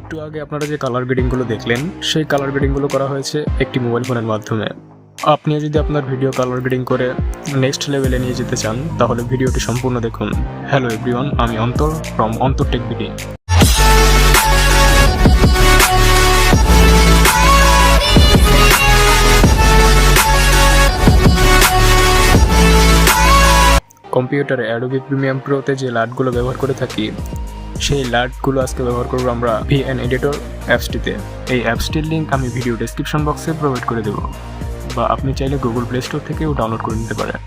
একটু আগে আপনারা যে কালার গ্রেডিংগুলো দেখলেন সেই কালার গ্রেডিংগুলো করা হয়েছে একটি মোবাইল ফোনের মাধ্যমে। আপনিও যদি আপনার ভিডিও কালার গ্রেডিং করে নেক্সট লেভেলে নিয়ে যেতে চান তাহলে ভিডিওটি সম্পূর্ণ দেখুন। হ্যালো এভরিওয়ান, আমি অন্তর ফ্রম অন্তর টেক বিডি। কম্পিউটারে অ্যাডোবি প্রিমিয়াম প্রোতে যে লাইটগুলো ব্যবহার করে থাকি সেই লাইটগুলো আজকে ব্যবহার করবো আমরা ভিএন এডিটর অ্যাপসটিতে। এই অ্যাপসটির লিঙ্ক আমি ভিডিও ডেসক্রিপশন বক্সে প্রোভাইড করে দেবো, বা আপনি চাইলে গুগল প্লে স্টোর থেকেও ডাউনলোড করে নিতে পারেন।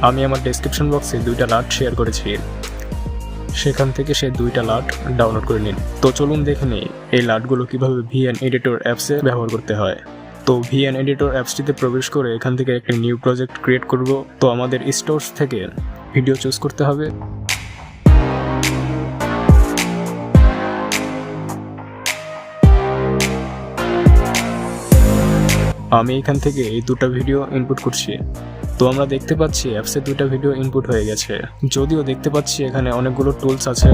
আমি আমার ডেসক্রিপশন বক্সে 2টা লাইট শেয়ার করেছি, সেখান থেকে সেই 2টা লাইট ডাউনলোড করে নিন। তো চলুন দেখে নিই এই লাইটগুলো কীভাবে ভিএন এডিটর অ্যাপসে ব্যবহার করতে হয়। তো ভিএন এডিটর অ্যাপসটিতে প্রবেশ করে এখান থেকে একটি নিউ প্রজেক্ট ক্রিয়েট করব। তো আমাদের স্টোরস থেকে ভিডিও চুজ করতে হবে। আমি এখান থেকে এই 2টা ভিডিও ইনপুট করছি। তো আমরা দেখতে পাচ্ছি অ্যাপসে 2টা ভিডিও ইনপুট হয়ে গেছে, যদিও দেখতে পাচ্ছি এখানে অনেকগুলো টুলস আছে।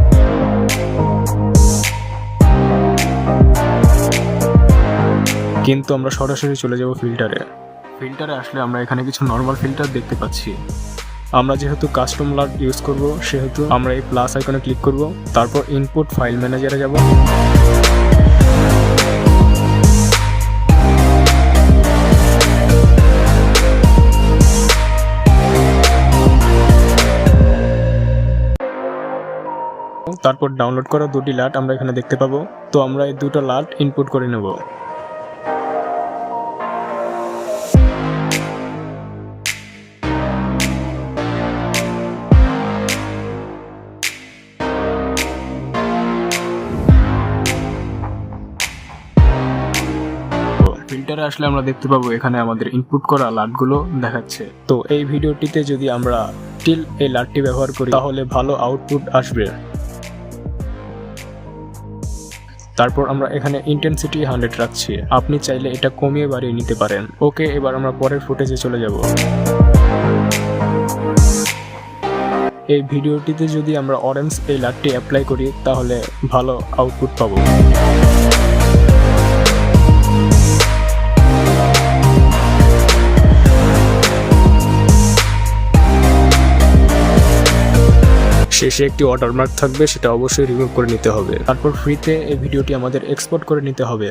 কিন্তু আমরা সরাসরি চলে যাব ফিল্টারে আসলে আমরা এখানে কিছু নর্মাল ফিল্টার দেখতে পাচ্ছি। আমরা যেহেতু কাস্টম লাইট ইউজ করব সেহেতু আমরা এই প্লাস আইকনে ক্লিক করব, তারপর ইনপুট ফাইল ম্যানেজারে যাব। তারপর ডাউনলোড করা 2টি লাইট আমরা এখানে দেখতে পাবো। তো আমরা এই 2টা লাইট ইনপুট করে নেব। ফিল্টারে আসলে আমরা দেখতে পাবো এখানে আমাদের ইনপুট করা লাইটগুলো দেখাচ্ছে। তো এই ভিডিওটিতে যদি আমরা স্টিল এই লাইটটি ব্যবহার করি তাহলে ভালো আউটপুট আসবে। তারপর আমরা এখানে ইন্টেন্সিটি 100 রাখছি, আপনি চাইলে এটা কমিয়ে বাড়িয়ে নিতে পারেন। ওকে, এবার আমরা পরের ফুটেজে চলে যাব। এই ভিডিওটিতে যদি আমরা অরেঞ্জ এই লাইটটি অ্যাপ্লাই করি তাহলে ভালো আউটপুট পাবো। শেষে একটি ওয়াটারমার্ক থাকবে, সেটা অবশ্যই রিমুভ করে নিতে হবে। তারপর ফ্রিতে এই ভিডিওটি আমাদের এক্সপোর্ট করে নিতে হবে।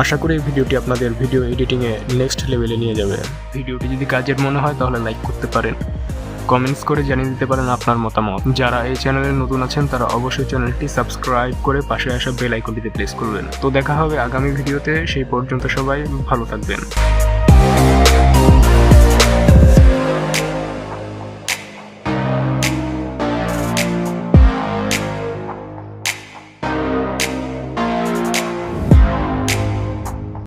আশা করি এই ভিডিওটি আপনাদের ভিডিও এডিটিংয়ে নেক্সট লেভেলে নিয়ে যাবে। ভিডিওটি যদি কাজের মনে হয় তাহলে লাইক করতে পারেন, কমেন্টস করে জানিয়ে দিতে পারেন আপনার মতামত। যারা এই চ্যানেলে নতুন আছেন তারা অবশ্যই চ্যানেলটি সাবস্ক্রাইব করে পাশে আসা বেল আইকনটিতে প্রেস করবেন। তো দেখা হবে আগামী ভিডিওতে, সেই পর্যন্ত সবাই ভালো থাকবেন।